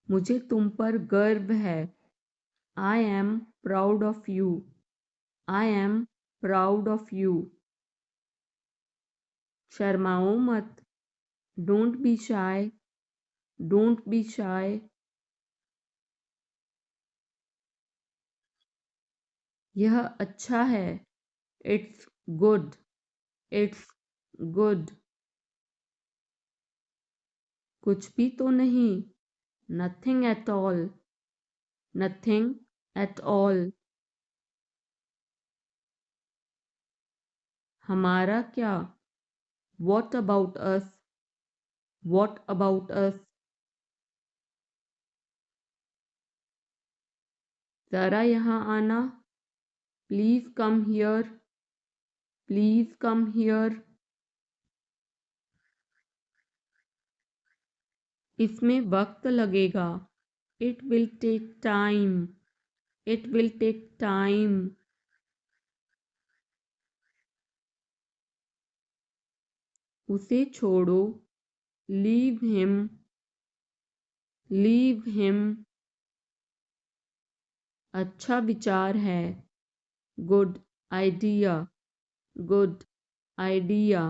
मुझे तुम पर गर्व है। I am proud of you. I am proud of you. शर्माओ मत। Don't be shy. Don't be shy. यह अच्छा है। It's good. It's good. कुछ भी तो नहीं। Nothing at all. Nothing at all. हमारा क्या? What about us? What about us? जरा यहाँ आना। Please come here. Please come here. इसमें वक्त लगेगा। It will take time. It will take time. उसे छोड़ो। Leave him. Leave him. अच्छा विचार है। Good idea. Good idea.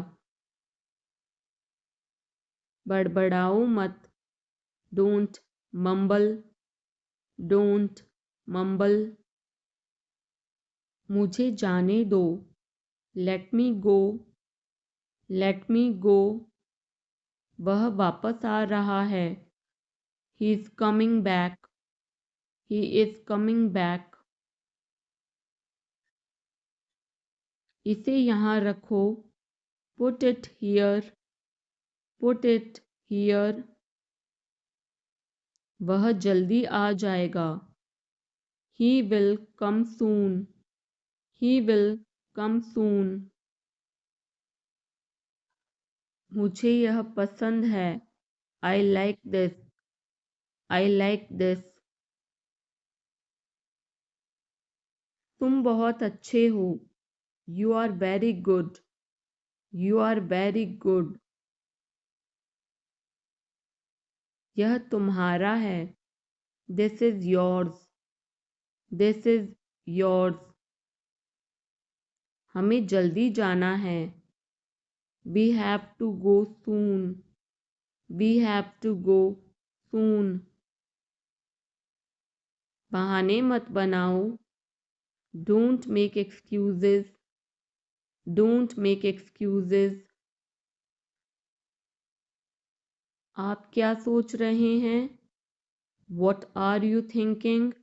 बड़बड़ाओ मत। Don't mumble. Don't mumble. मुझे जाने दो। Let me go. Let me go. वह वापस आ रहा है। He is coming back. He is coming back. इसे यहाँ रखो। Put it here. Put it here. वह जल्दी आ जाएगा। He will come soon. He will come soon. मुझे यह पसंद है। I like this. I like this. तुम बहुत अच्छे हो। You are very good. You are very good. यह तुम्हारा है। This is yours. This is yours. हमें जल्दी जाना है। We have to go soon. We have to go soon. बहाने मत बनाओ। Don't make excuses. Don't make excuses. आप क्या सोच रहे हैं? What are you thinking?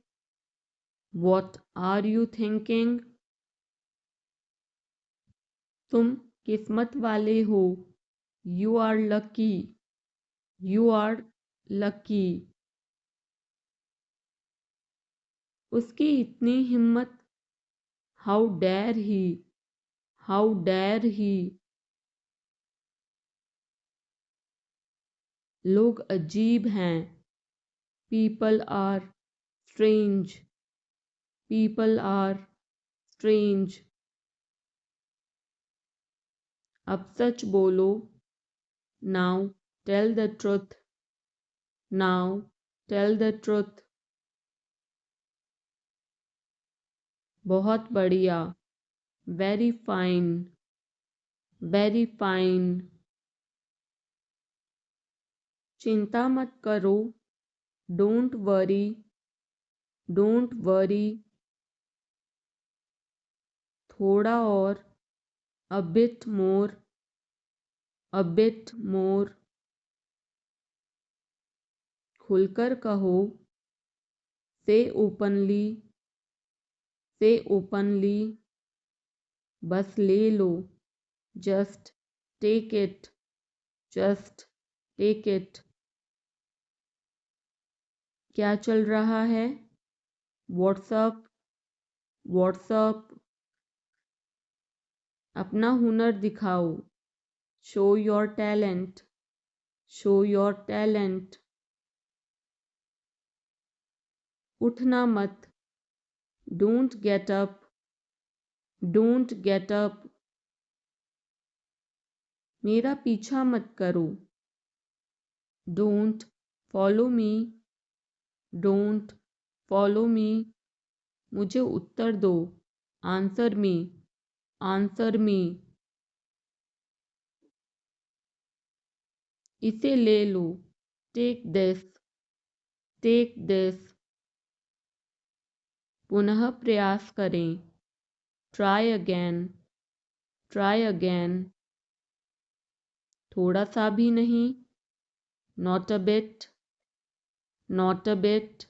What are you thinking? तुम किस्मत वाले हो। You are lucky. You are lucky. उसकी इतनी हिम्मत। How dare he. How dare he. लोग अजीब हैं। People are strange. People are strange. अब सच बोलो। Now tell the truth. Now tell the truth. बहुत बढ़िया। Very fine. Very fine. चिंता मत करो। Don't worry. Don't worry. थोड़ा और। A bit more. A bit more. खुलकर कहो। Say openly. Say openly. बस ले लो। Just take it. Just take it. क्या चल रहा है? व्हाट्सअप। व्हाट्सअप। अपना हुनर दिखाओ। Show your talent. Show your talent. उठना मत। Don't get up. Don't get up. मेरा पीछा मत करो। Don't follow me. Don't follow me, मुझे उत्तर दो। आंसर मी, आंसर मी, इसे ले लो। टेक दिस, टेक दिस, पुनः प्रयास करें। ट्राई अगेन, ट्राई अगेन, थोड़ा सा भी नहीं। Not a bit, not a bit,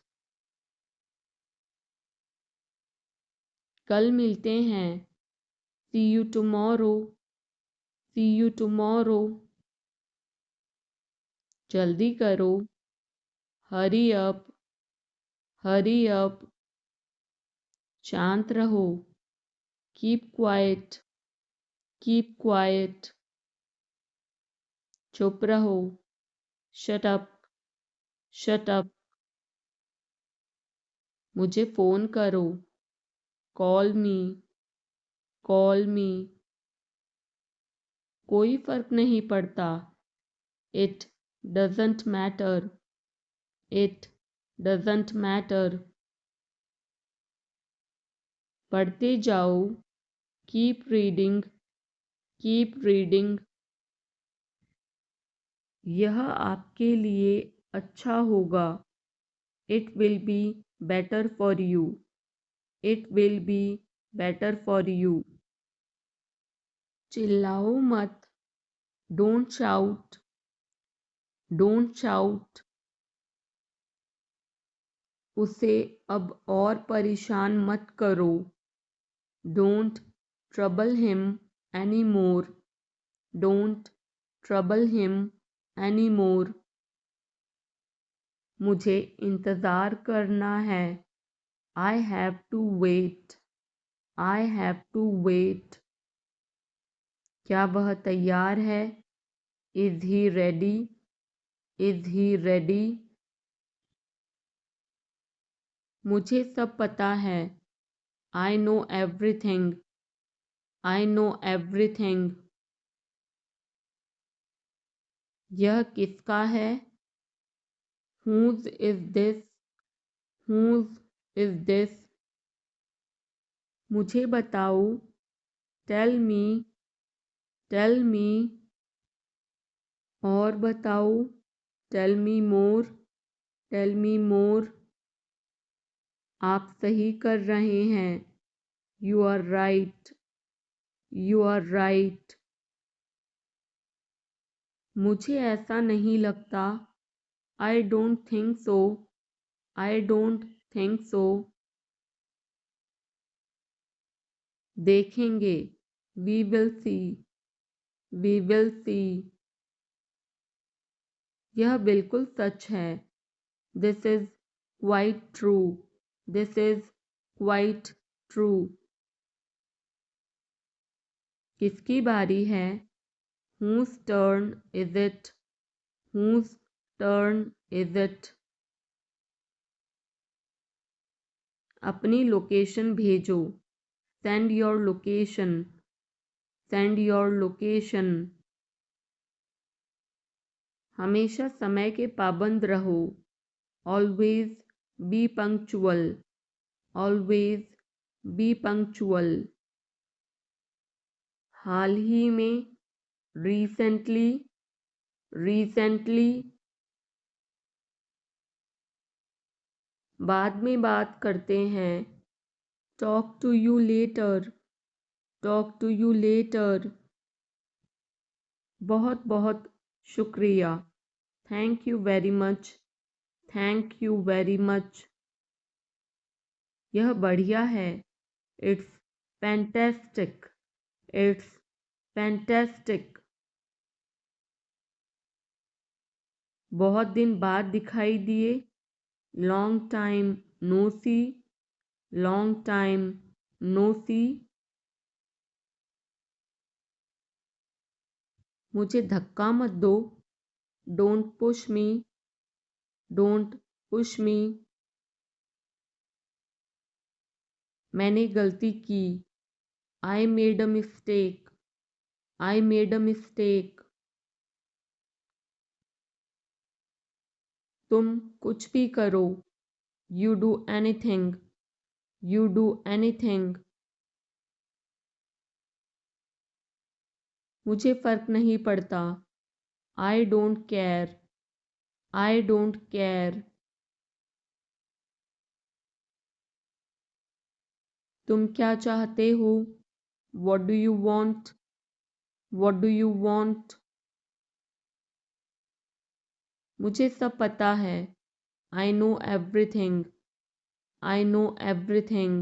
कल मिलते हैं। See you tomorrow, see you tomorrow, जल्दी करो। हरी अप, हरी अप, शांत रहो। कीप क्वाइट, कीप क्वाइट, चुप रहो। शट अप, शट अप, मुझे फ़ोन करो। कॉल मी, कॉल मी, कोई फ़र्क नहीं पड़ता। It doesn't matter, it doesn't matter, पढ़ते जाओ। कीप रीडिंग, कीप रीडिंग, यह आपके लिए अच्छा होगा। It will be better for you, it will be better for you, चिल्लाओ मत। डोंट शाउट, डोंट शाउट, उसे अब और परेशान मत करो। Don't trouble him any more, don't trouble him any more, मुझे इंतज़ार करना है। I have to wait, I have to wait, क्या वह तैयार है? Is he ready, is he ready, मुझे सब पता है। I know everything, I know everything, यह किसका है? Whose is this? Whose is this? मुझे बताओ। Tell me, tell me, और बताओ। Tell me more, tell me more, आप सही कर रहे हैं। You are right, you are right, मुझे ऐसा नहीं लगता। I don't think so, I don't think so, देखेंगे। We will see, we will see, यह बिल्कुल सच है। This is quite true, this is quite true, किसकी बारी है? Whose turn is it? Whose turn is it? अपनी लोकेशन भेजो। Send your location, send your location, हमेशा समय के पाबंद रहो। Always be punctual, always be punctual, हाल ही में। Recently, recently, बाद में बात करते हैं। Talk to you later, talk to you later, बहुत बहुत शुक्रिया। Thank you very much, thank you very much, यह बढ़िया है। It's fantastic, it's fantastic, बहुत दिन बाद दिखाई दिए। Long time no see, long time no see, मुझे धक्का मत दो। Don't push me, don't push me, मैंने गलती की। I made a mistake, I made a mistake, तुम कुछ भी करो। You do anything. You do anything. मुझे फर्क नहीं पड़ता. I don't care. I don't care. तुम क्या चाहते हो? What do you want? What do you want? मुझे सब पता है. I know everything. I know everything.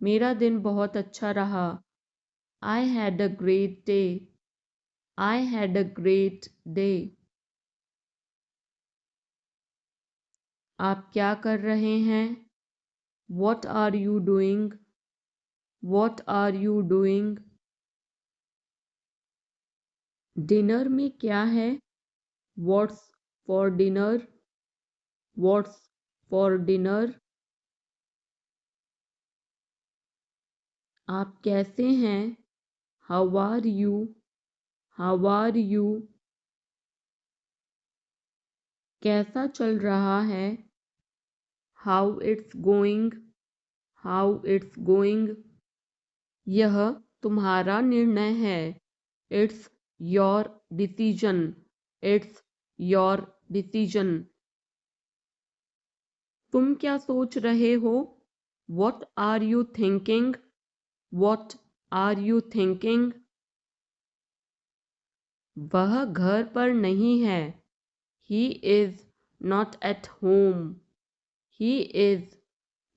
मेरा दिन बहुत अच्छा रहा. I had a great day. I had a great day. आप क्या कर रहे हैं? What are you doing? What are you doing? Dinner में क्या है? What's for dinner? What's for dinner? आप कैसे हैं? How are you? How are you? कैसा चल रहा है? How it's going? How it's going? यह तुम्हारा निर्णय है. It's your decision. It's your decision. तुम क्या सोच रहे हो? What are you thinking? What are you thinking? वह घर पर नहीं है. He is not at home. He is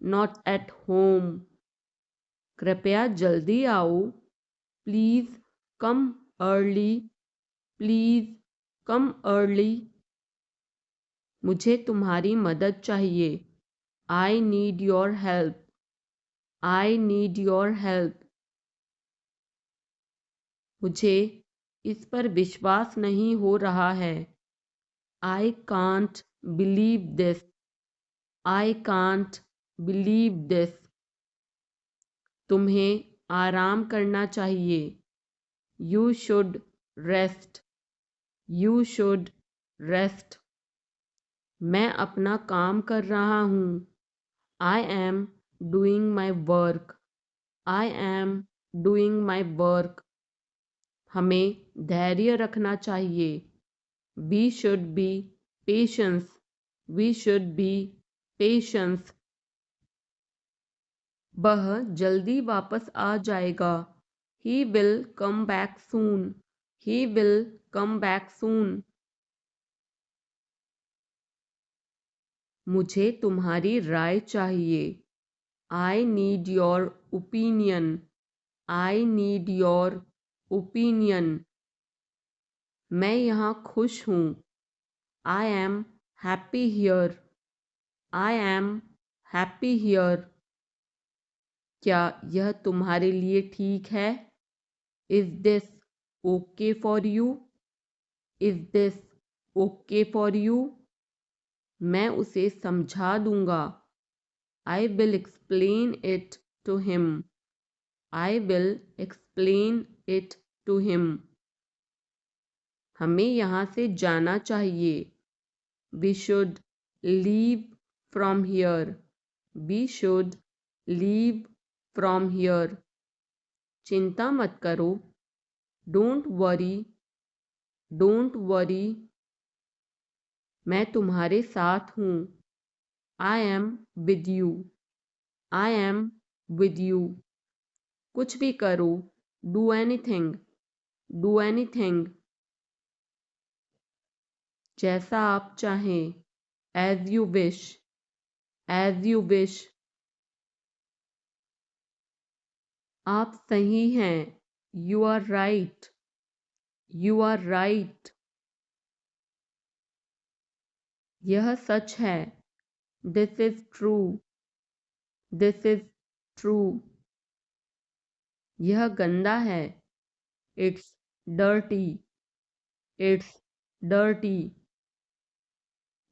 not at home. कृपया जल्दी आओ. Please come early. Please come early. मुझे तुम्हारी मदद चाहिए. I need your help. I need your help. मुझे इस पर विश्वास नहीं हो रहा है. I can't believe this. I can't believe this. तुम्हें आराम करना चाहिए. You should rest. You should rest. मैं अपना काम कर रहा हूँ. I am doing my work. I am doing my work. हमें धैर्य रखना चाहिए. We should be patient. We should be patient. वह जल्दी वापस आ जाएगा. He will come back soon. He will come back soon. मुझे तुम्हारी राय चाहिए. I need your opinion. I need your opinion. मैं यहाँ खुश हूँ. I am happy here. I am happy here. क्या यह तुम्हारे लिए ठीक है? Is this okay for you? Is this okay for you? मैं उसे समझा दूंगा. I will explain it to him. I will explain it to him. हमें यहाँ से जाना चाहिए. We should leave from here. We should leave from here. चिंता मत करो. Don't worry. Don't worry. मैं तुम्हारे साथ हूँ. I am with you. I am with you. कुछ भी करो. Do anything. Do anything. जैसा आप चाहें. As you wish. As you wish. आप सही हैं. You are right. You are right. यह सच है. This is true. This is true. यह गंदा है. It's dirty. It's dirty.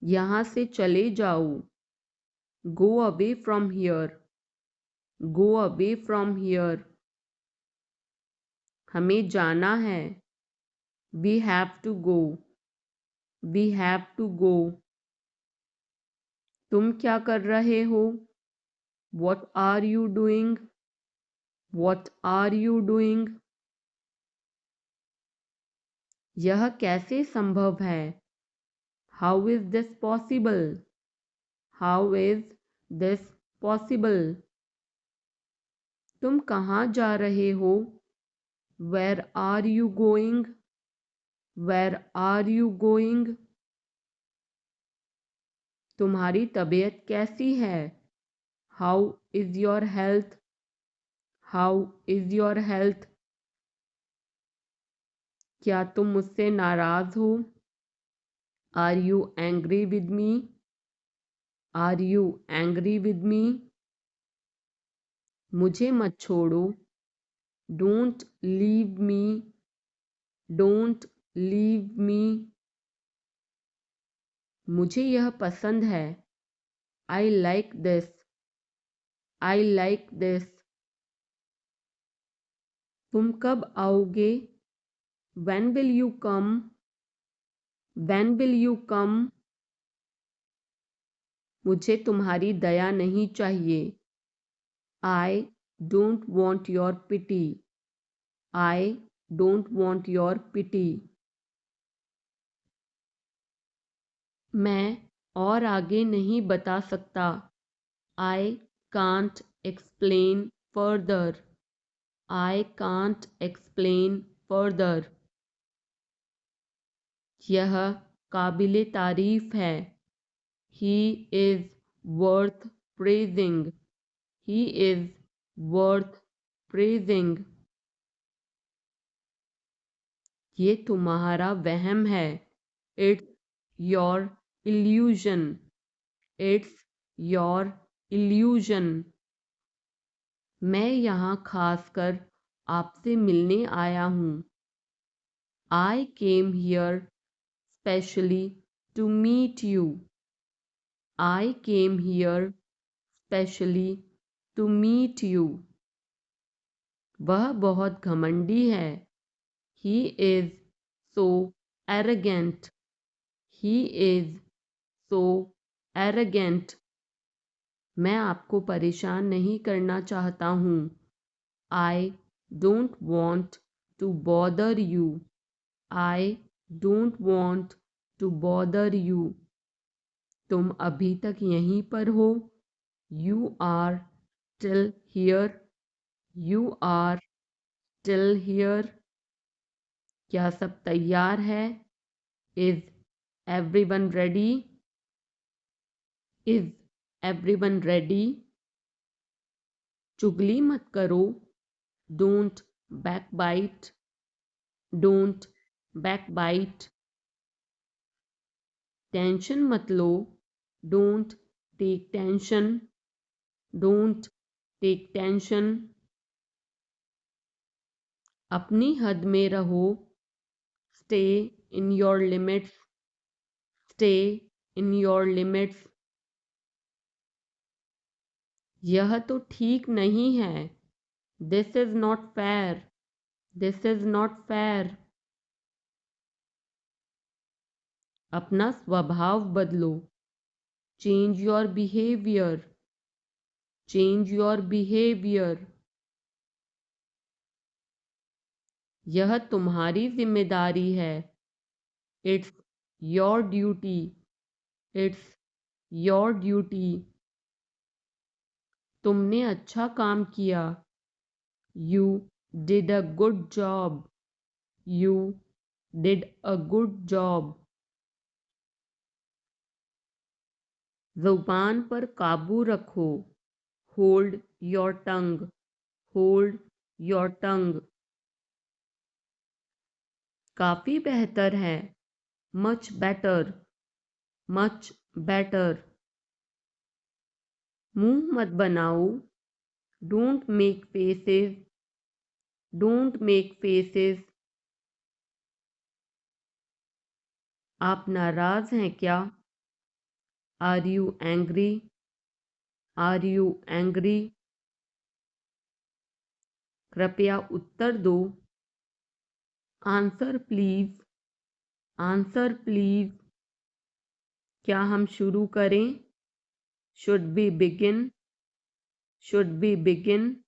यहाँ से चले जाओ. Go away from here. Go away from here. हमें जाना है. We have to go. We have to go. तुम क्या कर रहे हो? What are you doing? What are you doing? यह कैसे संभव है? How is this possible? How is this possible? तुम कहाँ जा रहे हो? Where are you going? Where are you going? तुम्हारी तबीयत कैसी है? How is your health? How is your health? क्या तुम मुझसे नाराज हो? Are you angry with me? Are you angry with me? मुझे मत छोड़ो। Don't leave me. Don't leave me. मुझे यह पसंद है। I like this. I like this. तुम कब आओगे? When will you come? When will you come? मुझे तुम्हारी दया नहीं चाहिए। I don't want your pity. I don't want your pity. मैं और आगे नहीं बता सकता। I can't explain further. I can't explain further. यह काबिले तारीफ है। He is worth praising. He is worth praising. ये तुम्हारा वहम है। It's your illusion. It's your illusion. मैं यहाँ खासकर आपसे मिलने आया हूँ। I came here specially to meet you. I came here specially to meet you. वह बहुत घमंडी है। He is so arrogant. He is so arrogant. मैं आपको परेशान नहीं करना चाहता हूँ। I don't want to bother you. I don't want to bother you. तुम अभी तक यहीं पर हो? You are still here. You are still here. क्या सब तैयार है? Is everyone ready? Is everyone ready? चुगली मत करो। Don't backbite. Don't backbite. Tension मत लो। Don't take tension. Don't take tension. अपनी हद में रहो। Stay in your limits. Stay in your limits. यह तो ठीक नहीं है। This is not fair. This is not fair. अपना स्वभाव बदलो। Change your behaviour. Change your behaviour. यह तुम्हारी जिम्मेदारी है। It's your duty. It's your duty. तुमने अच्छा काम किया। You did a good job. You did a good job. ज़ुबान पर काबू रखो। Hold your tongue. Hold your tongue. काफ़ी बेहतर है। Much better. Much better. मुंह मत बनाओ। Don't make faces. Don't make faces. आप नाराज़ हैं क्या? Are you angry? Are you angry? कृपया उत्तर दो। Answer please. Answer please. क्या हम शुरू करें? Should we begin? Should we begin?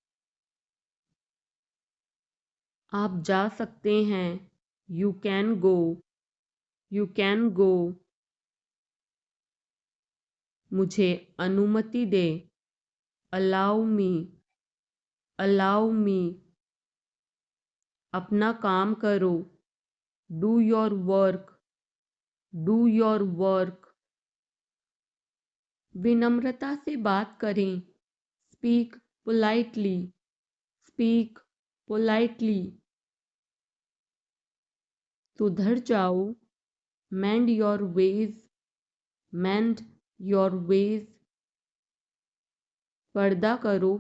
आप जा सकते हैं। You can go. You can go. मुझे अनुमति दे। Allow me. Allow me. अपना काम करो। Do your work. Do your work. विनम्रता से बात करें। Speak politely. Speak politely. सुधर जाओ। Mend your ways. Mend your ways. पर्दा करो।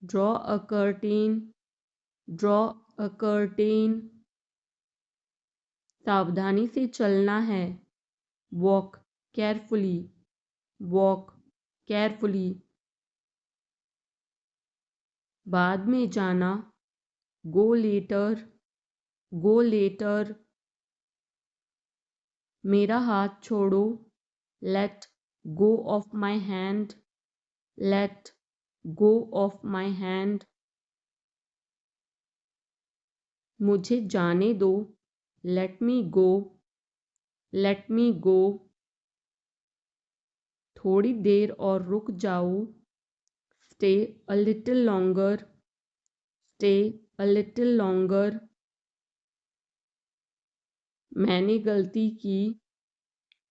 Draw a curtain. Draw a curtain. सावधानी से चलना है। Walk carefully. Walk carefully. बाद में जाना। Go later. Go later. मेरा हाथ छोड़ो। Let go of my hand. Let go of my hand. मुझे जाने दो। Let me go. Let me गो। थोड़ी देर और रुक जाओ। Stay a little longer. Stay a little longer. मैंने गलती की।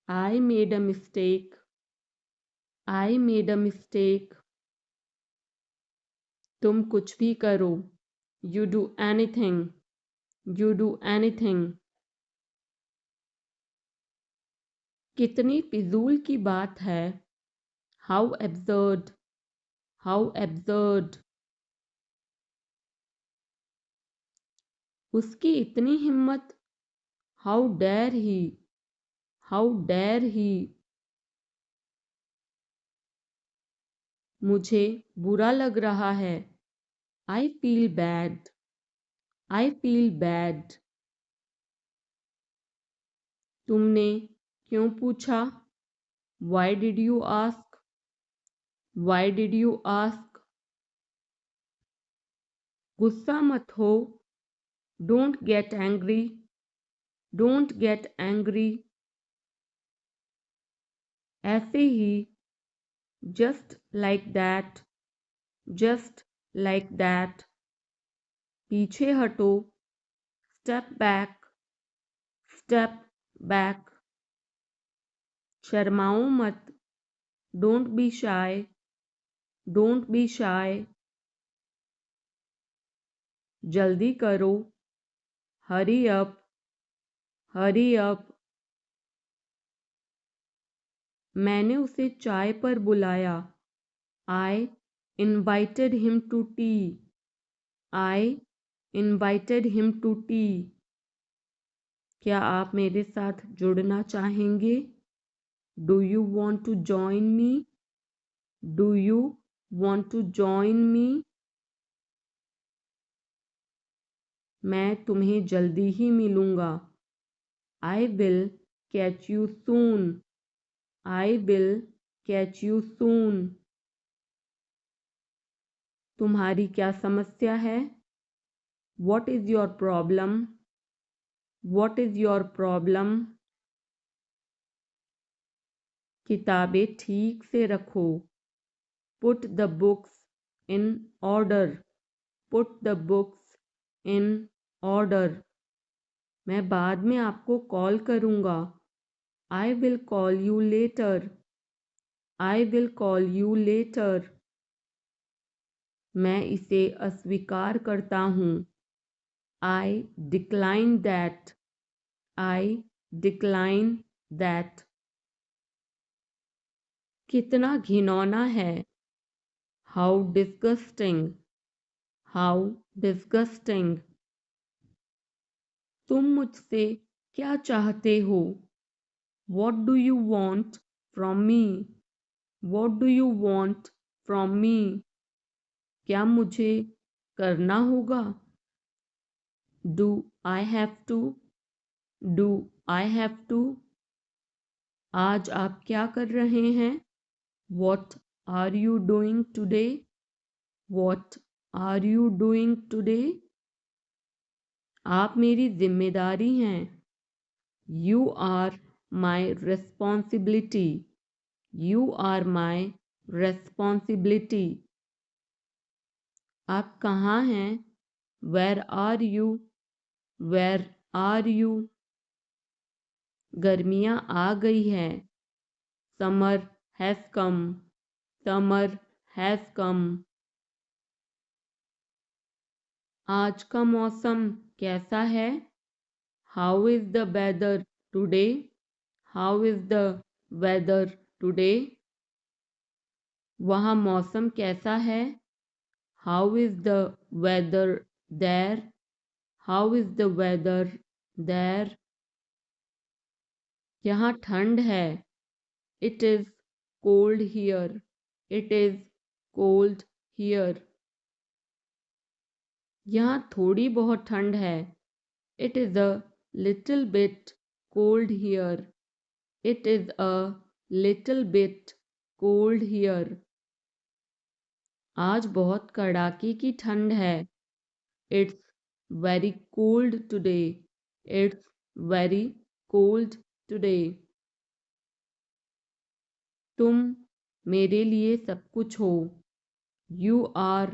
I made a mistake. I made a mistake. तुम कुछ भी करो। You do anything. You do anything. कितनी फिजूल की बात है। How absurd. How absurd. उसकी इतनी हिम्मत। How dare he. How dare he. मुझे बुरा लग रहा है। I feel bad. I feel bad. तुमने क्यों पूछा? Why did you ask? Why did you ask? गुस्सा मत हो। Don't get angry. Don't get angry. ऐसे ही। Just like that. Just like that. पीछे हटो। Step back. Step back. शर्माओ मत। Don't be shy. Don't be shy. जल्दी करो। Hurry up. Hurry up. मैंने उसे चाय पर बुलाया। I invited him to tea. I invited him to tea. क्या आप मेरे साथ जुड़ना चाहेंगे? Do you want to join me? Do you want to join me? मैं तुम्हें जल्दी ही मिलूंगा। I will catch you soon. I will catch you soon. तुम्हारी क्या समस्या है? What is your problem? What is your problem? किताबें ठीक से रखो। Put the books in order. Put the books in order. मैं बाद में आपको कॉल करूँगा। I will call you later. I will call you later. मैं इसे अस्वीकार करता हूँ। I decline that. I decline that. कितना घिनौना है। How disgusting. How disgusting. तुम मुझसे क्या चाहते हो? What do you want from me? What do you want from me? क्या मुझे करना होगा? Do I have to? Do I have to? आज आप क्या कर रहे हैं? What are you doing today? What are you doing today? आप मेरी जिम्मेदारी हैं। You are my responsibility. You are my responsibility. आप कहाँ हैं? Where are you? Where are you? गर्मियाँ आ गई हैं। Summer has come. Summer has come. आज का मौसम कैसा है? How is the weather today? How is the weather today? वहाँ मौसम कैसा है? How is the weather there? How is the weather there? यहाँ ठंड है। It is cold here. It is cold here. यहाँ थोड़ी बहुत ठंड है। It is a little bit cold here. It is a little bit cold here. आज बहुत कड़ाके की ठंड है। It's very cold today. It's very cold today. तुम मेरे लिए सब कुछ हो। You are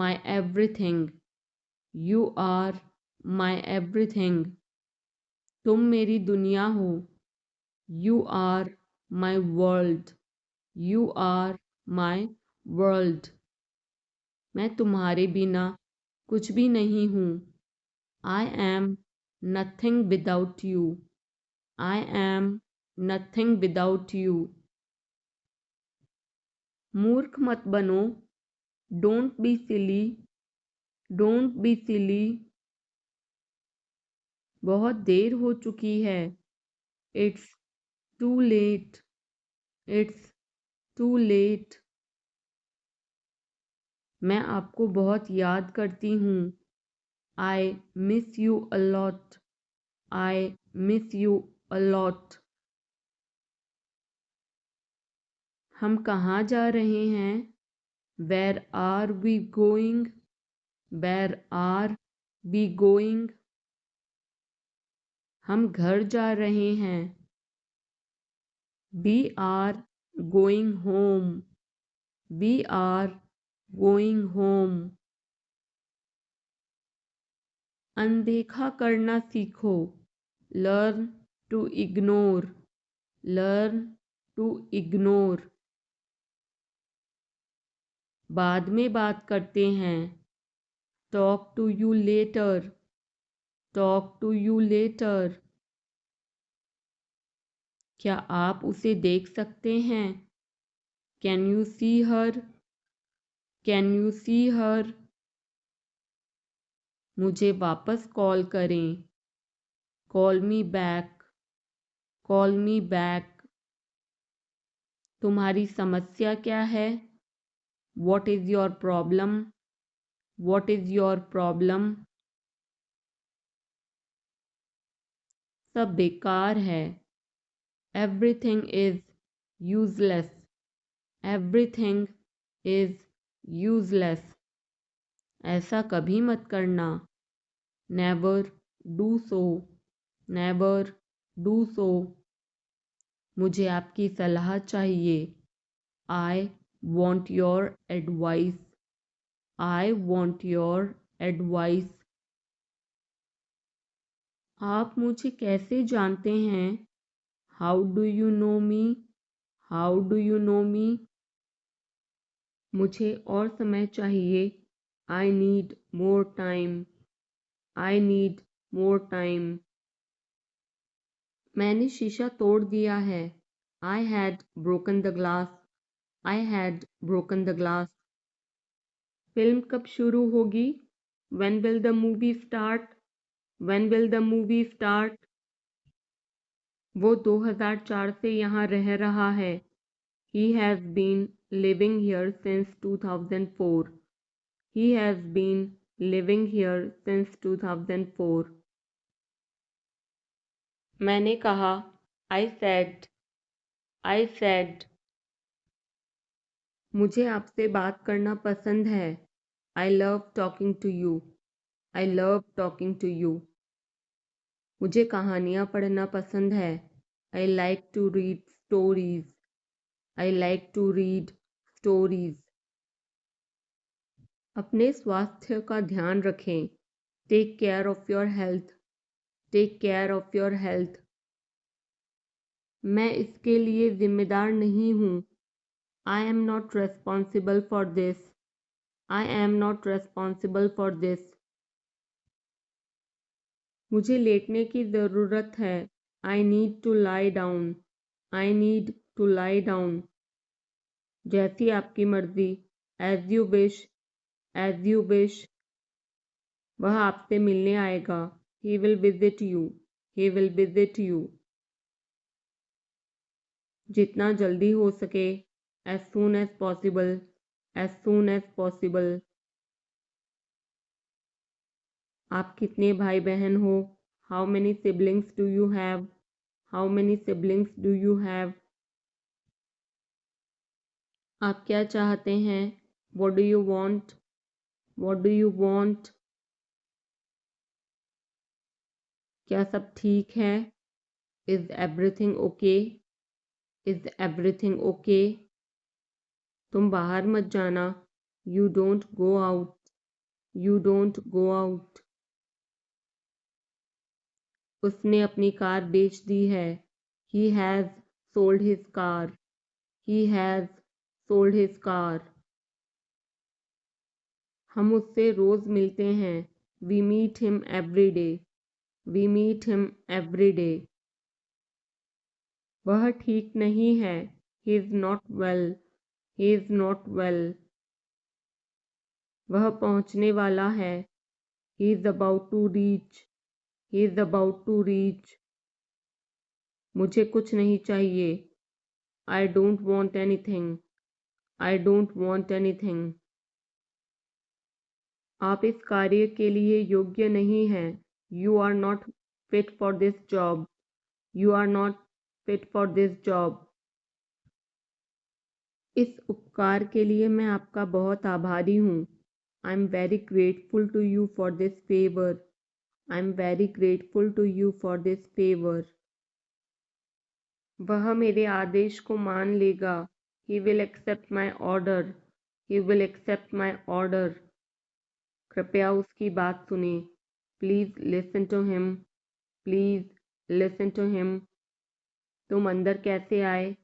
my everything. You are my everything. तुम मेरी दुनिया हो। You are my world. You are my world. मैं तुम्हारे बिना कुछ भी नहीं हूँ। I am nothing without you. I am nothing without you. मूर्ख मत बनो। Don't be silly. Don't be silly. बहुत देर हो चुकी है। It's too late. It's too late. मैं आपको बहुत याद करती हूँ। I miss you a lot. I miss you a lot. हम कहाँ जा रहे हैं? Where are we going? Where are we going? हम घर जा रहे हैं। We are going home. We are going home. अनदेखा करना सीखो। Learn to ignore. Learn to ignore. बाद में बात करते हैं। Talk to you later. Talk to you later. क्या आप उसे देख सकते हैं? Can you see her? Can you see her? मुझे वापस कॉल करें। Call me back. Call me back. तुम्हारी समस्या क्या है? What is your problem? What is your problem? सब बेकार है। Everything is useless. Everything is useless. ऐसा कभी मत करना। Never do so. Never do so. मुझे आपकी सलाह चाहिए। I want your advice. I want your advice. आप मुझे कैसे जानते हैं? How do you know me? How do you know me? मुझे और समय चाहिए। I need more time. I need more time. मैंने शीशा तोड़ दिया है। I had broken the glass. I had broken the glass. Film कब शुरू होगी? When will the movie start? When will the movie start? वो 2004 से यहाँ रह रहा है। He has been living here since 2004. He has been living here since 2004. मैंने कहा I said. I said, मुझे आपसे बात करना पसंद है. I love talking to you. I love talking to you. मुझे कहानियाँ पढ़ना पसंद है. I like to read stories. I like to read stories. अपने स्वास्थ्य का ध्यान रखें. Take care of your health. Take care of your health. मैं इसके लिए जिम्मेदार नहीं हूँ. I am not responsible for this. I am not responsible for this. मुझे लेटने की ज़रूरत है. I need to lie down. I need to lie down. जैसी आपकी मर्ज़ी. As you wish. As you wish. वह आपसे मिलने आएगा. He will visit you. He will visit you. जितना जल्दी हो सके. As soon as possible. As soon as possible. आप कितने भाई बहन हो? How many siblings do you have? How many siblings do you have? आप क्या चाहते हैं? What do you want? What do you want? क्या सब ठीक है? Is everything okay? Is everything okay? तुम बाहर मत जाना. You don't go out. You don't go out. उसने अपनी कार बेच दी है. He has sold his car. He has sold his car. हम उससे रोज़ मिलते हैं. We meet him every day. We meet him every day. वह ठीक नहीं है. He is not well. He is not well. वह पहुंचने वाला है. He is about to reach. He is about to reach. मुझे कुछ नहीं चाहिए. I don't want anything. I don't want anything. आप इस कार्य के लिए योग्य नहीं हैं. You are not fit for this job. You are not fit for this job. इस उपकार के लिए मैं आपका बहुत आभारी हूँ. I'm very grateful to you for this favor. I'm very grateful to you for this favor. वह मेरे आदेश को मान लेगा. He will accept my order. He will accept my order. कृपया उसकी बात सुने. Please listen to him. Please listen to him. तुम अंदर कैसे आए?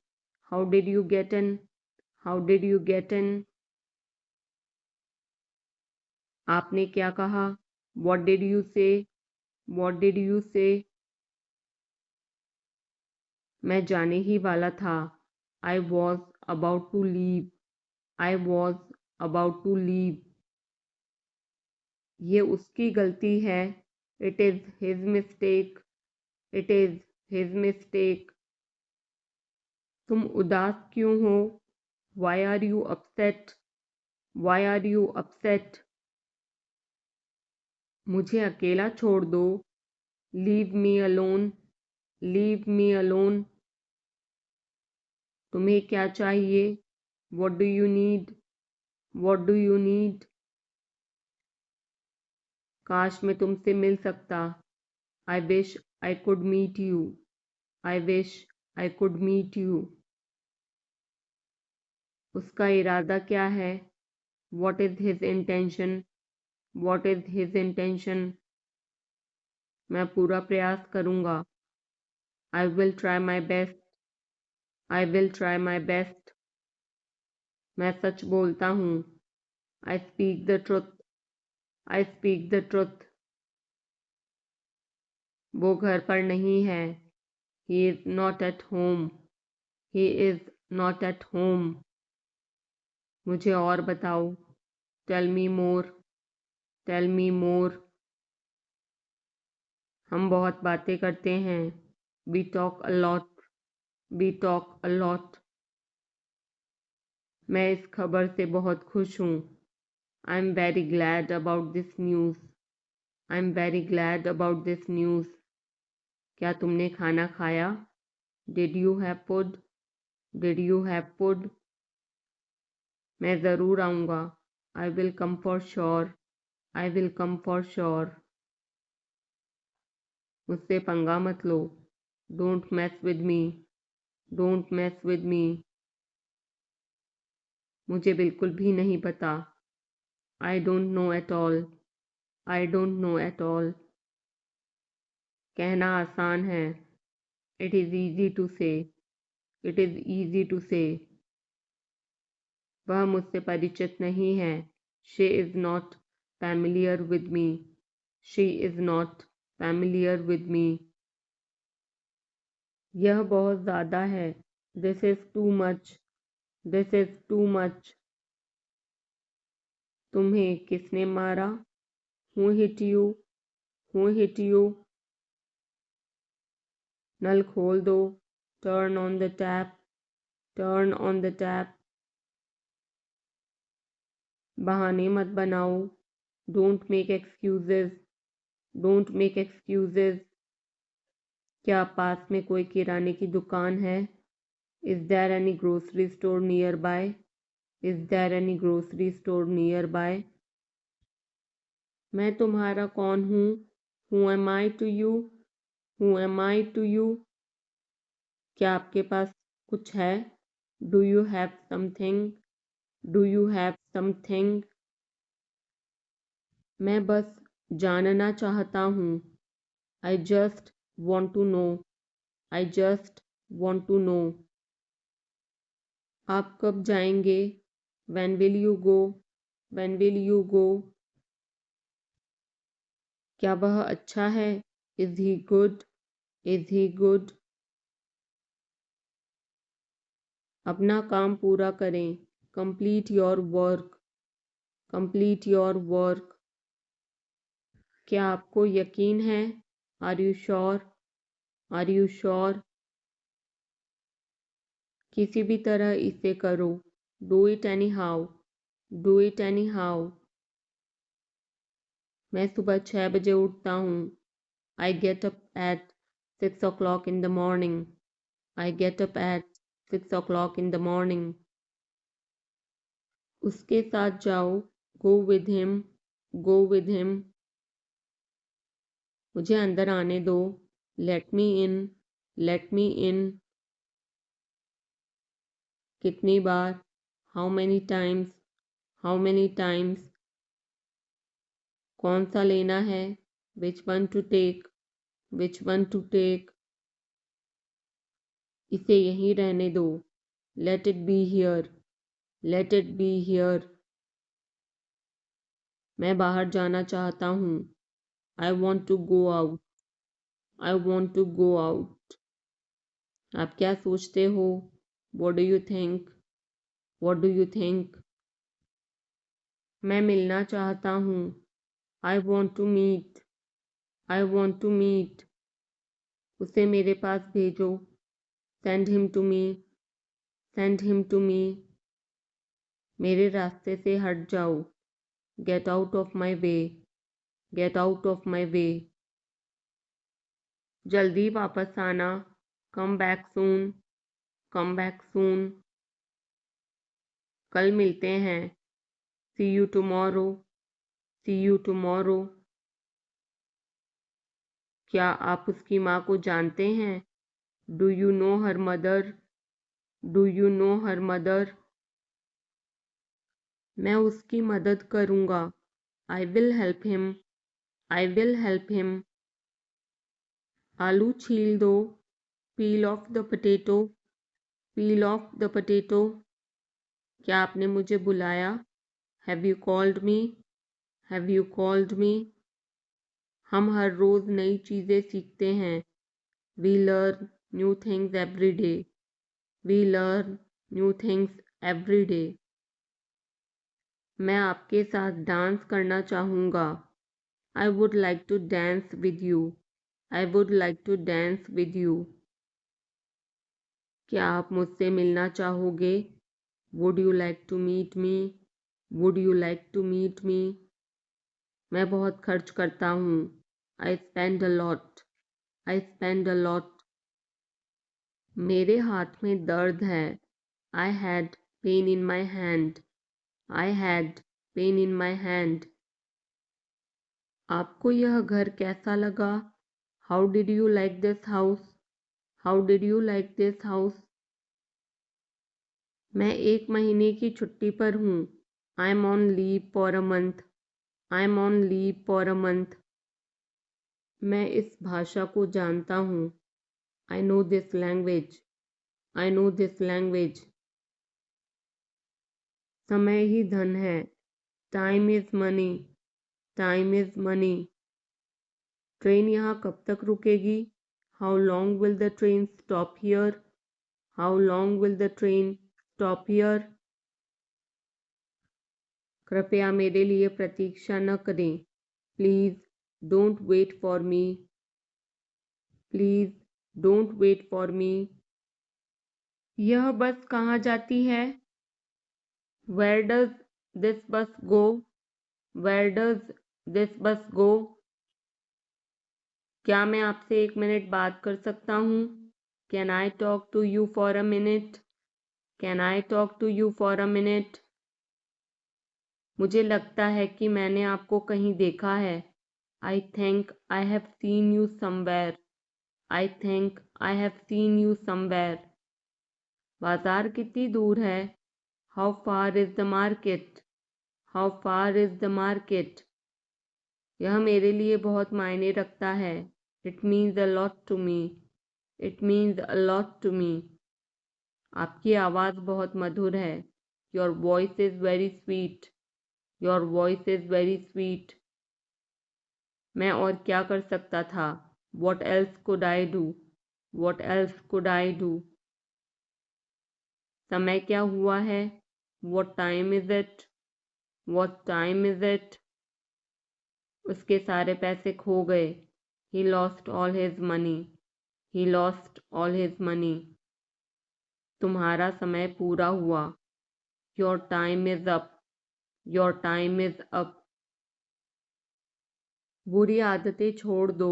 How did you get in? How did you get in? आपने क्या कहा? What did you say? What did you say? मैं जाने ही वाला था. I was about to leave. I was about to leave. ये उसकी गलती है. It is his mistake. It is his mistake. तुम उदास क्यों हो? Why are you upset? Why are you upset? मुझे अकेला छोड़ दो. Leave me alone. Leave me alone. तुम्हें क्या चाहिए? What do you need? What do you need? काश मैं तुमसे मिल सकता. I wish I could meet you. I wish I could meet you. उसका इरादा क्या है? What is his intention? What is his intention? मैं पूरा प्रयास करूँगा. I will try my best. I will try my best. मैं सच बोलता हूँ. I speak the truth. I speak the truth. वो घर पर नहीं है. He is not at home. He is not at home. मुझे और बताओ. Tell me more. Tell me more. हम बहुत बातें करते हैं. We talk a lot. We talk a lot. मैं इस खबर से बहुत खुश हूँ. I'm very glad about this news. I'm very glad about this news. क्या तुमने खाना खाया? Did you have food? Did you have food? मैं ज़रूर आऊँगा. I will come for sure. I will come for sure. मुझसे पंगा मत लो. Don't mess with me. Don't mess with me. मुझे बिल्कुल भी नहीं पता. I don't know at all. I don't know at all. कहना आसान है. It is easy to say. It is easy to say. वह मुझसे परिचित नहीं है. She is not familiar with me. She is not familiar with me. यह बहुत ज़्यादा है. This is too much. This is too much. तुम्हें किसने मारा? Who hit you? Who hit you? नल खोल दो. Turn on the tap. Turn on the tap. बहाने मत बनाओ. Don't make excuses. Don't make excuses. क्या पास में कोई किराने की दुकान है? Is there any grocery store nearby? Is there any grocery store nearby? मैं तुम्हारा कौन हूँ? Who am I to you? Who am I to you? क्या आपके पास कुछ है? Do you have something? Do you have something? मैं बस जानना चाहता हूँ. I just want to know. I just want to know. आप कब जाएंगे? When will you go? When will you go? क्या वह अच्छा है? Is he good? Is he good? अपना काम पूरा करें. Complete your work. Complete your work. क्या आपको यकीन है? Are you sure? Are you sure? किसी भी तरह इसे करो. Do it anyhow. Do it anyhow. मैं सुबह 6 बजे उठता हूँ. I get up at 6 o'clock in the morning. I get up at 6 o'clock in the morning. उसके साथ जाओ. Go with him. Go with him. मुझे अंदर आने दो. Let me in. Let me in. कितनी बार? How many times? How many times? कौन सा लेना है? Which one to take? Which one to take? इसे यहीं रहने दो. Let it be here. Let it be here. मैं बाहर जाना चाहता हूँ. I want to go out. I want to go out. आप क्या सोचते हो? What do you think? What do you think? मैं मिलना चाहता हूँ. I want to meet. I want to meet. उसे मेरे पास भेजो. Send him to me. Send him to me. मेरे रास्ते से हट जाओ. Get out of my way. Get out of my way. जल्दी वापस आना. Come back soon. Come back soon. कल मिलते हैं. See you tomorrow. See you tomorrow. क्या आप उसकी माँ को जानते हैं? Do you know her mother? Do you know her mother? मैं उसकी मदद करूँगा. I will help him. I will help him. आलू छील दो. Peel off the potato. Peel off the potato. क्या आपने मुझे बुलाया? Have you called me? Have you called me? हम हर रोज़ नई चीज़ें सीखते हैं. We learn new things every day. We learn new things every day. मैं आपके साथ डांस करना चाहूँगा. I would like to dance with you. I would like to dance with you. क्या आप मुझसे मिलना चाहोगे? Would you like to meet me? Would you like to meet me? मैं बहुत खर्च करता हूँ. I spend a lot. I spend a lot. मेरे हाथ में दर्द है. I had pain in my hand. I had pain in my hand. आपको यह घर कैसा लगा? How did you like this house? How did you like this house? मैं 1 महीने की छुट्टी पर हूँ. I'm on leave for a month. I'm on leave for a month. मैं इस भाषा को जानता हूँ. I know this language. I know this language. समय ही धन है. Time is money. Time is money. Train यहाँ कब तक रुकेगी? How long will the train stop here? How long will the train stop here? कृपया मेरे लिए प्रतीक्षा न करें. Please don't wait for me. Please don't wait for me. यह बस कहाँ जाती है? Where does this bus go? Where does this bus go? क्या मैं आपसे 1 मिनट बात कर सकता हूँ? Can I talk to you for a minute? Can I talk to you for a minute? मुझे लगता है कि मैंने आपको कहीं देखा है. I think I have seen you somewhere. I think I have seen you somewhere. बाजार कितनी दूर है? How far is the market? How far is the market? यह मेरे लिए बहुत मायने रखता है. It means a lot to me. It means a lot to me. आपकी आवाज़ बहुत मधुर है. Your voice is very sweet. Your voice is very sweet. मैं और क्या कर सकता था? What else could I do? What else could I do? समय क्या हुआ है? What time is it? What time is it? उसके सारे पैसे खो गए. He lost all his money. He lost all his money. तुम्हारा समय पूरा हुआ. Your time is up. Your time is up. बुरी आदतें छोड़ दो.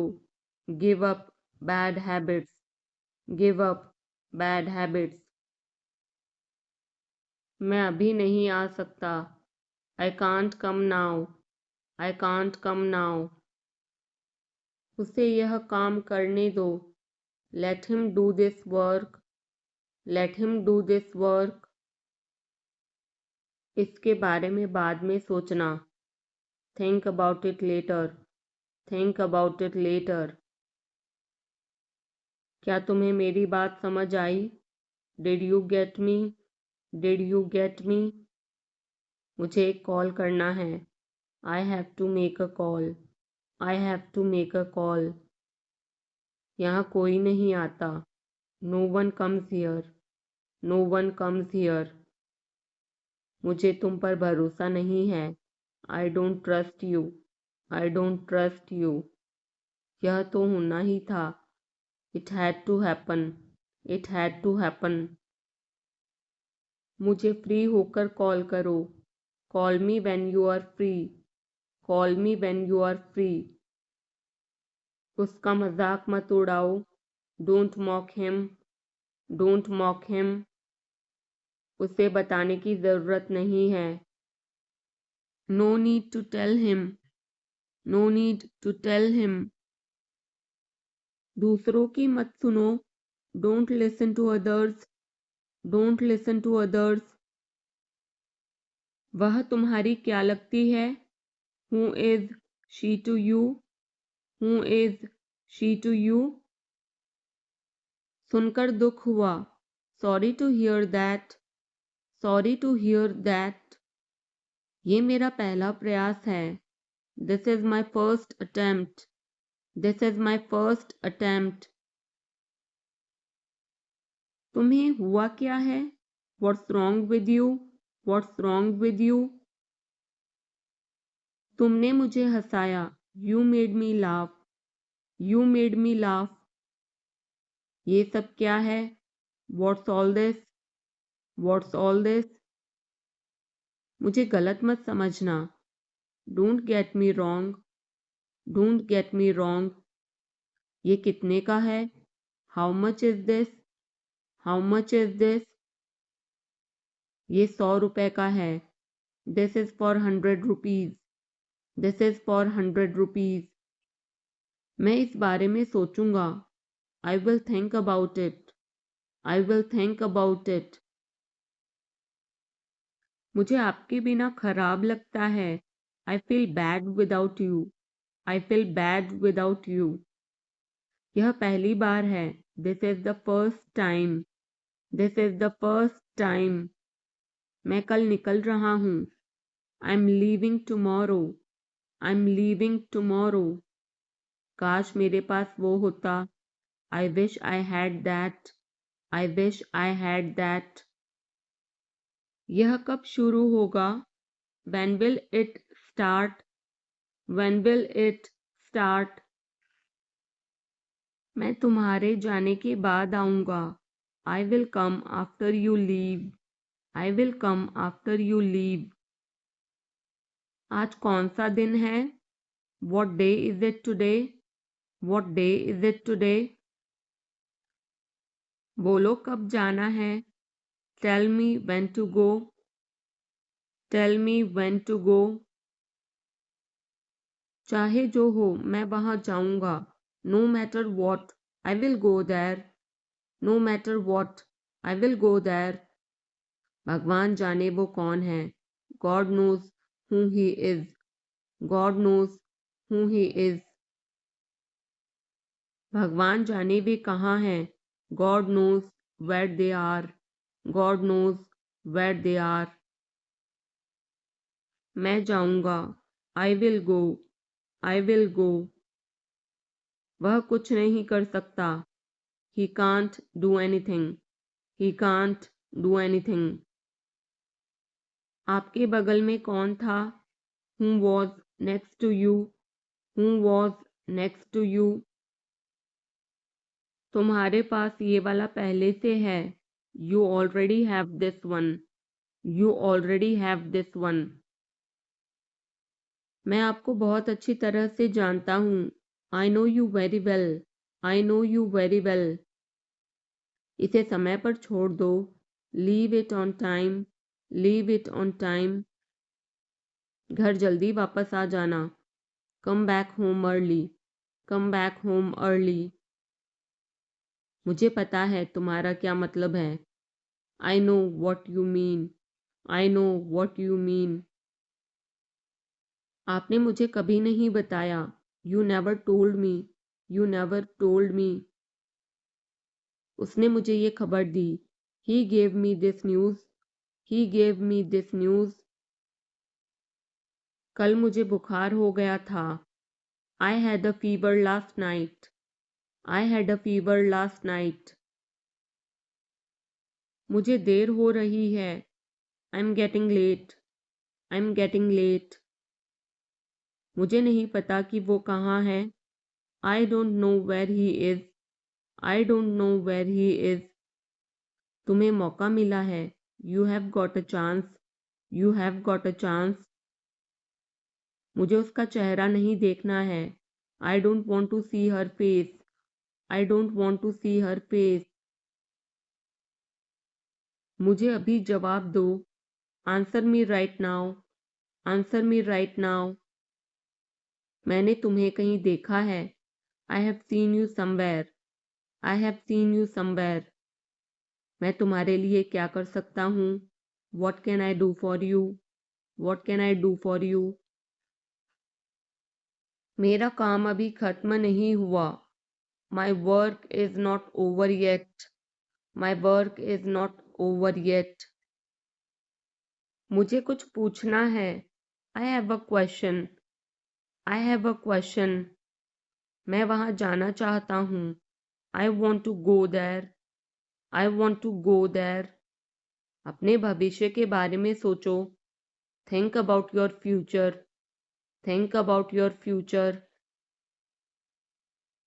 Give up bad habits. Give up bad habits. मैं अभी नहीं आ सकता. I can't come now. I can't come now. उसे यह काम करने दो. Let him do this work. Let him do this work. इसके बारे में बाद में सोचना. Think about it later. Think about it later. क्या तुम्हें मेरी बात समझ आई? Did you get me? Did you get me? मुझे एक कॉल करना है. I have to make a call. I have to make a call. यहाँ कोई नहीं आता. No one comes here. No one comes here. मुझे तुम पर भरोसा नहीं है. I don't trust you. I don't trust you. यह तो होना ही था. It had to happen. It had to happen. मुझे फ्री होकर कॉल करो. Call me when you are free. Call me when you are free. उसका मजाक मत उड़ाओ. Don't mock him. Don't mock him. उसे बताने की ज़रूरत नहीं है. No need to tell him. No need to tell him. दूसरों की मत सुनो. Don't listen to others. Don't listen to others. वह तुम्हारी क्या लगती है? Who is she to you? Who is she to you? सुनकर दुख हुआ. Sorry to hear that. Sorry to hear that. ये मेरा पहला प्रयास है. This is my first attempt. This is my first attempt. तुम्हें हुआ क्या है? What's wrong with you? What's wrong with you? तुमने मुझे हंसाया. You made me laugh. You made me laugh. ये सब क्या है? What's all this? What's all this? मुझे गलत मत समझना. Don't get me wrong. Don't get me wrong. ये कितने का है? How much is this? How much is this? ये 100 रुपए का है। This is for 100 rupees. This is for 100 rupees. मैं इस बारे में सोचूंगा। I will think about it. I will think about it. मुझे आपके बिना खराब लगता है। I feel bad without you. I feel bad without you. यह पहली बार है। This is the first time. This is the first time. मैं कल निकल रहा हूँ। I am leaving tomorrow. I am leaving tomorrow. काश मेरे पास वो होता। I wish I had that. I wish I had that. यह कब शुरू होगा? When will it start? When will it start? मैं तुम्हारे जाने के बाद आऊँगा। I will come after you leave. I will come after you leave. आज कौन सा दिन है? What day is it today? What day is it today? बोलो कब जाना है? Tell me when to go. Tell me when to go. चाहे जो हो मैं वहाँ जाऊँगा। No matter what, I will go there. No matter what, I will go there. भगवान जाने वो कौन है। God knows who he is. God knows who he is. भगवान जाने वे कहाँ हैं। God knows where they are. God knows where they are. मैं जाऊँगा। I will go. I will go. वह कुछ नहीं कर सकता। He can't do anything. He can't do anything. आपके बगल में कौन था? Who was next to you? Who was next to you? तुम्हारे पास ये वाला पहले से है। You already have this one. You already have this one. मैं आपको बहुत अच्छी तरह से जानता हूँ। I know you very well. I know you very well. इसे समय पर छोड़ दो। Leave it on time. Leave it on time. घर जल्दी वापस आ जाना। Come back home early. Come back home early. मुझे पता है तुम्हारा क्या मतलब है। I know what you mean. I know what you mean. आपने मुझे कभी नहीं बताया। You never told me. You never told me. उसने मुझे ये खबर दी। He gave me this news. He gave me this news. कल मुझे बुखार हो गया था। I had a fever last night. I had a fever last night. मुझे देर हो रही है। I'm getting late. I'm getting late. मुझे नहीं पता कि वो कहाँ है। I don't know where he is. I don't know where he is. तुम्हें मौका मिला है। You have got a chance. You have got a chance. मुझे उसका चेहरा नहीं देखना है। I don't want to see her face. I don't want to see her face. मुझे अभी जवाब दो। Answer me right now. Answer me right now. मैंने तुम्हें कहीं देखा है। I have seen you somewhere. I have seen you somewhere. मैं तुम्हारे लिए क्या कर सकता हूँ? What can I do for you? What can I do for you? मेरा काम अभी खत्म नहीं हुआ। My work is not over yet. My work is not over yet. मुझे कुछ पूछना है। I have a question. I have a question. मैं वहाँ जाना चाहता हूँ। I want to go there. I want to go there. अपने भविष्य के बारे में सोचो। Think about your future. Think about your future.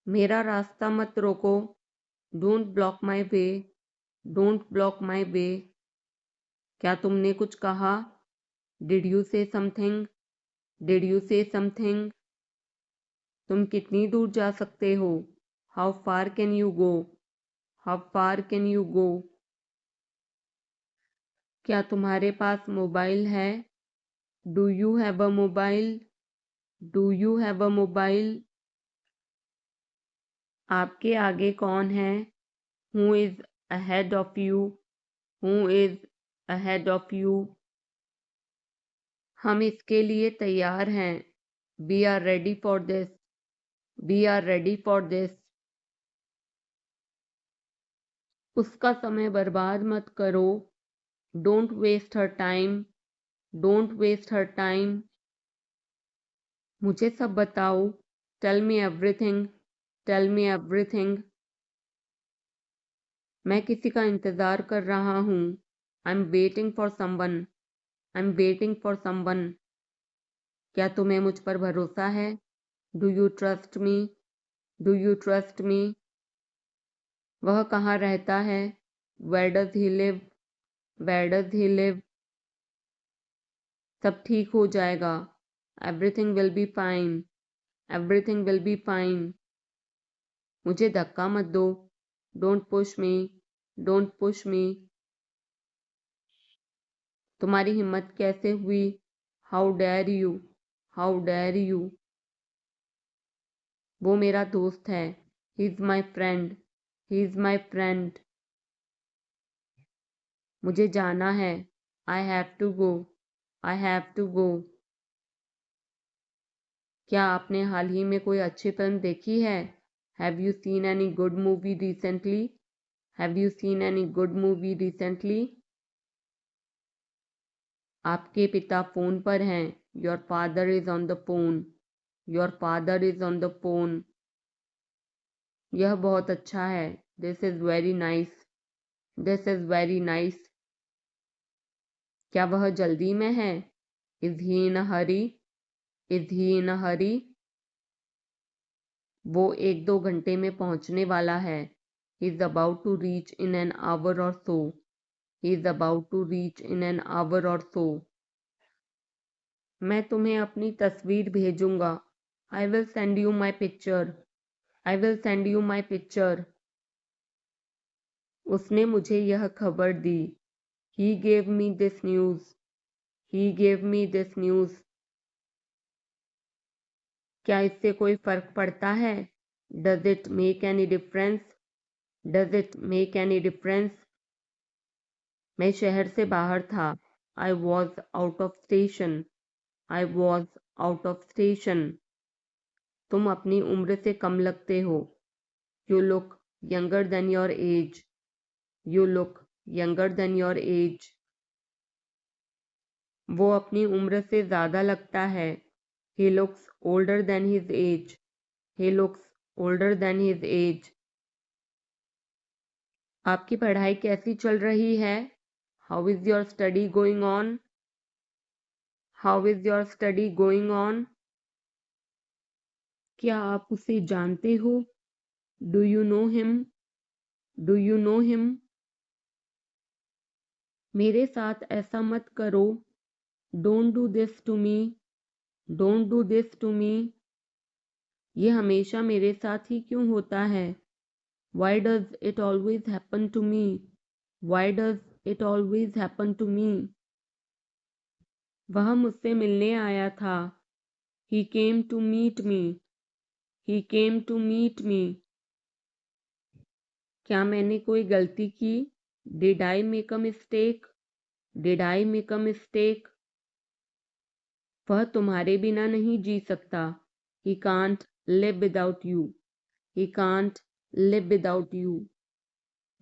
मेरा रास्ता मत रोको। Don't block my way. Don't block my way. क्या तुमने कुछ कहा? Did you say something? Did you say something? तुम कितनी दूर जा सकते हो? How far can you go? How far can you go? क्या तुम्हारे पास मोबाइल है? Do you have a mobile? Do you have a mobile? आपके आगे कौन है? Who is ahead of you? Who is ahead of you? हम इसके लिए तैयार हैं। We are ready for this. We are ready for this. उसका समय बर्बाद मत करो। Don't waste her time. Don't waste her time. मुझे सब बताओ। Tell me everything. Tell me everything. मैं किसी का इंतज़ार कर रहा हूँ। I am waiting for someone. I am waiting for someone. क्या तुम्हें मुझ पर भरोसा है? Do you trust me? Do you trust me? वह कहाँ रहता है? Where does he live? Where does he live? सब ठीक हो जाएगा। Everything will be fine. Everything will be fine. मुझे धक्का मत दो। Don't push me. Don't push me. तुम्हारी हिम्मत कैसे हुई? How dare you? How dare you? वो मेरा दोस्त है। He is my friend. He is my friend. मुझे जाना है। I have to go. I have to go. क्या आपने हाल ही में कोई अच्छी फिल्म देखी है? Have you seen any good movie recently? Have you seen any good movie recently? आपके पिता फ़ोन पर हैं। Your father is on the phone. Your father is on the phone. यह बहुत अच्छा है। This is very nice. This is very nice. क्या वह जल्दी में है? Is he in a hurry? Is he in a hurry? वो 1-2 घंटे में पहुंचने वाला है। He is about to reach in an hour or so. He is about to reach in an hour or so. मैं तुम्हें अपनी तस्वीर भेजूंगा। I will send you my picture. I will send you my picture. उसने मुझे यह खबर दी। He gave me this news. He gave me this news. क्या इससे कोई फ़र्क पड़ता है? Does it make any difference? Does it make any difference? मैं शहर से बाहर था। I was out of station. I was out of station. तुम अपनी उम्र से कम लगते हो। You look younger than your age. You look younger than your age. वो अपनी उम्र से ज़्यादा लगता है। He looks older than his age. He looks older than his age. आपकी पढ़ाई कैसी चल रही है? How is your study going on? How is your study going on? क्या आप उसे जानते हो? Do you know him? Do you know him? मेरे साथ ऐसा मत करो। Don't do this to me. Don't do this to me. ये हमेशा मेरे साथ ही क्यों होता है? Why does it always happen to me? Why does it always happen to me? वह मुझसे मिलने आया था। He came to meet me. He came to meet me. क्या मैंने कोई गलती की? Did I make a mistake? Did I make a mistake? वह तुम्हारे बिना नहीं जी सकता। He can't live without you. He can't live without you.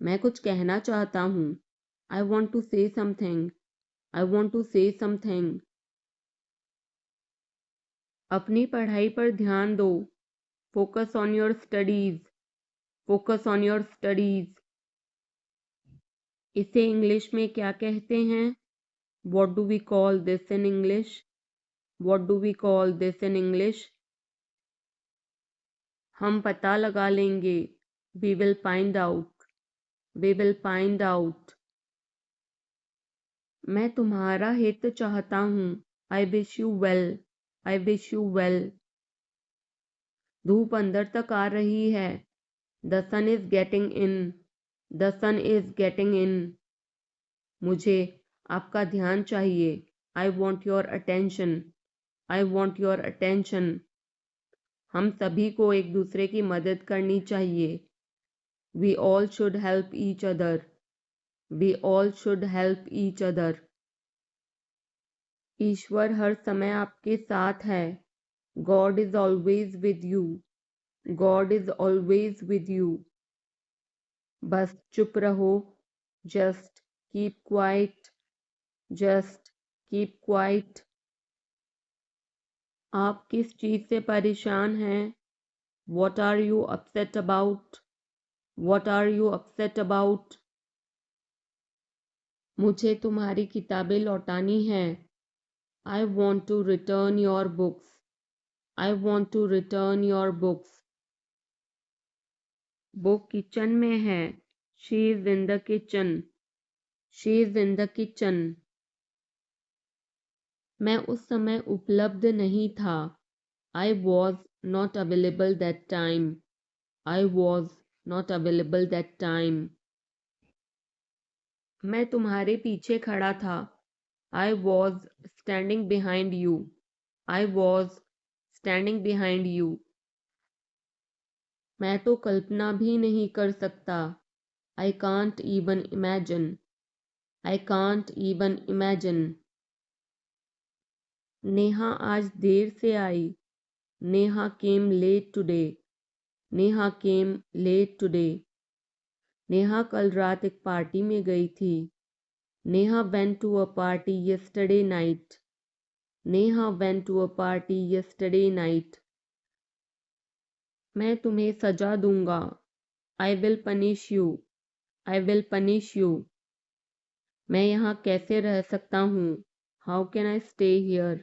मैं कुछ कहना चाहता हूँ। I want to say something. I want to say something. अपनी पढ़ाई पर ध्यान दो। Focus on your studies. Focus on your studies. इसे इंग्लिश में क्या कहते हैं? What do we call this in English? What do we call this in English? हम पता लगा लेंगे। We will find out. We will find out. मैं तुम्हारा हित चाहता हूँ। I wish you well. I wish you well. धूप अंदर तक आ रही है। The sun is getting in. The sun is getting in. मुझे आपका ध्यान चाहिए। I want your attention. I want your attention. हम सभी को एक दूसरे की मदद करनी चाहिए। We all should help each other. We all should help each other. ईश्वर हर समय आपके साथ है। God is always with you. God is always with you. बस चुप रहो। Just keep quiet. Just keep quiet. आप किस चीज़ से परेशान हैं? What are you upset about? What are you upset about? मुझे तुम्हारी किताबें लौटानी हैं। I want to return your books. I want to return your books. वो किचन में है। She is in the kitchen. She is in the kitchen. मैं उस समय उपलब्ध नहीं था। I was not available that time. I was not available that time. मैं तुम्हारे पीछे खड़ा था। I was standing behind you. I was standing behind you. मैं तो कल्पना भी नहीं कर सकता। I can't even imagine. I can't even imagine. Neha आज देर से आई। Neha came late today. Neha came late today. Neha कल रात एक पार्टी में गई थी। Neha went to a party yesterday night. Neha went to a party yesterday night. मैं तुम्हें सजा दूंगा। I will punish you. I will punish you. मैं यहाँ कैसे रह सकता हूँ? How can I stay here?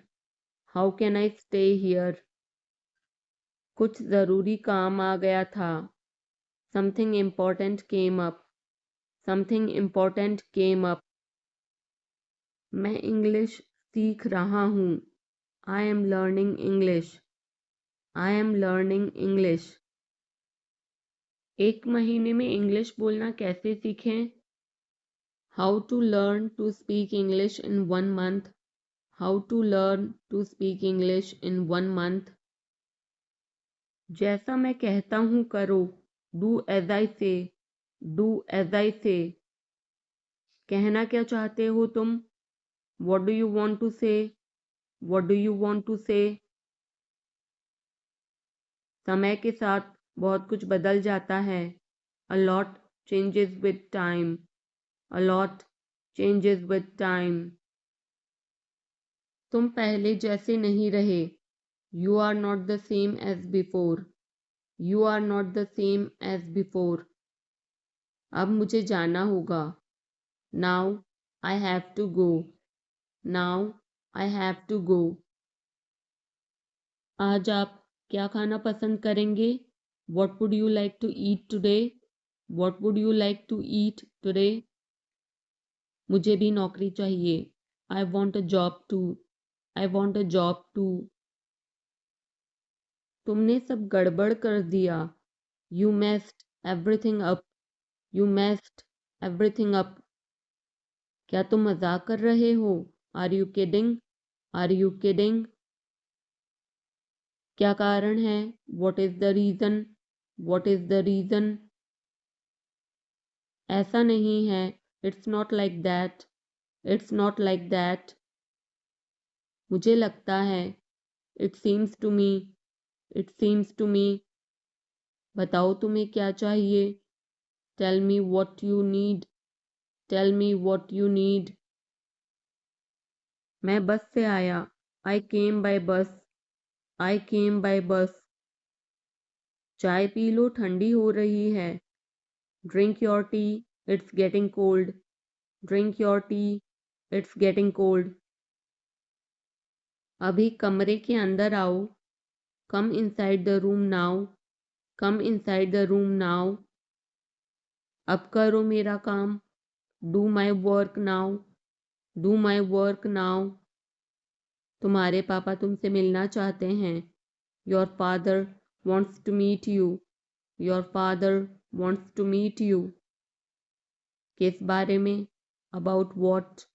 How can I stay here? कुछ ज़रूरी काम आ गया था। Something important came up. Something important came up. मैं इंग्लिश सीख रहा हूँ। I am learning English. I am learning English. एक महीने में इंग्लिश बोलना कैसे सीखें? How to learn to speak English in 1 month. How to learn to speak English in 1 month. जैसा मैं कहता हूँ करो। Do as I say. Do as I say. कहना क्या चाहते हो तुम? What do you want to say? What do you want to say? समय के साथ बहुत कुछ बदल जाता है। A lot changes with time. A lot changes with time. तुम पहले जैसे नहीं रहे। You are not the same as before. You are not the same as before. अब मुझे जाना होगा। Now I have to go. Now I have to go. आज आप क्या खाना पसंद करेंगे? What would you like to eat today? What would you like to eat today? मुझे भी नौकरी चाहिए। I want a job too. I want a job too. तुमने सब गड़बड़ कर दिया। You messed everything up. You messed everything up. क्या तुम मजाक कर रहे हो? Are you kidding? Are you kidding? क्या कारण है? What is the reason? What is the reason? ऐसा नहीं है। It's not like that. It's not like that. मुझे लगता है। It seems to me. It seems to me. बताओ तुम्हें क्या चाहिए? Tell me what you need. Tell me what you need. मैं बस से आया। I came by bus. I came by bus. चाय पी लो, ठंडी हो रही है। Drink your tea. It's getting cold. Drink your tea. It's getting cold. अभी कमरे के अंदर आओ। Come inside the room now. Come inside the room now. अब करो मेरा काम। Do my work now. Do my work now. तुम्हारे पापा तुमसे मिलना चाहते हैं। Your father wants to meet you. Your father wants to meet you. किस बारे में? About what?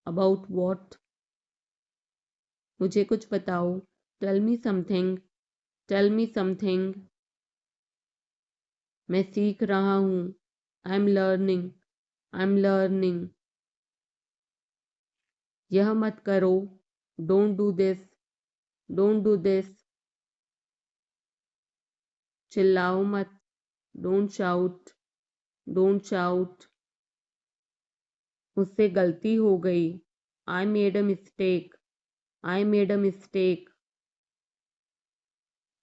About what? मुझे कुछ बताओ। Tell me something. Tell me something. मैं सीख रहा हूँ। I am learning. I am learning. यह मत करो। Don't do this. Don't do this. चिल्लाओ मत। Don't shout. Don't shout. मुझसे गलती हो गई। I made a mistake. I made a mistake.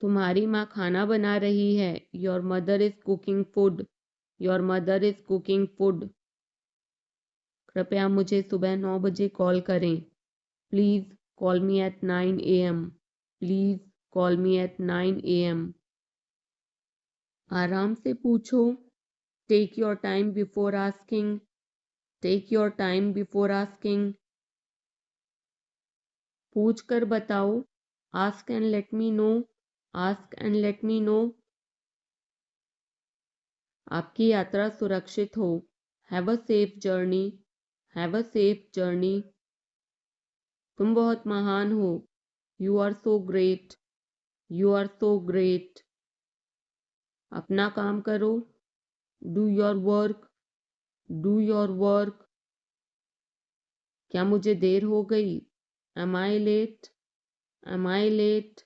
तुम्हारी माँ खाना बना रही है। Your mother is cooking food. Your mother is cooking food. कृपया मुझे सुबह 9 बजे कॉल करें। Please call me at 9 AM। Please call me at 9 AM। आराम से पूछो। Take your time before asking. Take your time before asking. पूछ कर बताओ। Ask and let me know. Ask and let me know. आपकी यात्रा सुरक्षित हो। Have a safe journey. Have a safe journey. तुम बहुत महान हो। You are so great. You are so great. अपना काम करो। Do your work. Do your work. क्या मुझे देर हो गई? Am I late? Am I late?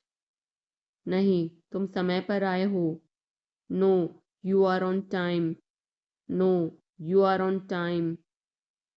नहीं, तुम समय पर आए हो। No, you are on time. No, you are on time.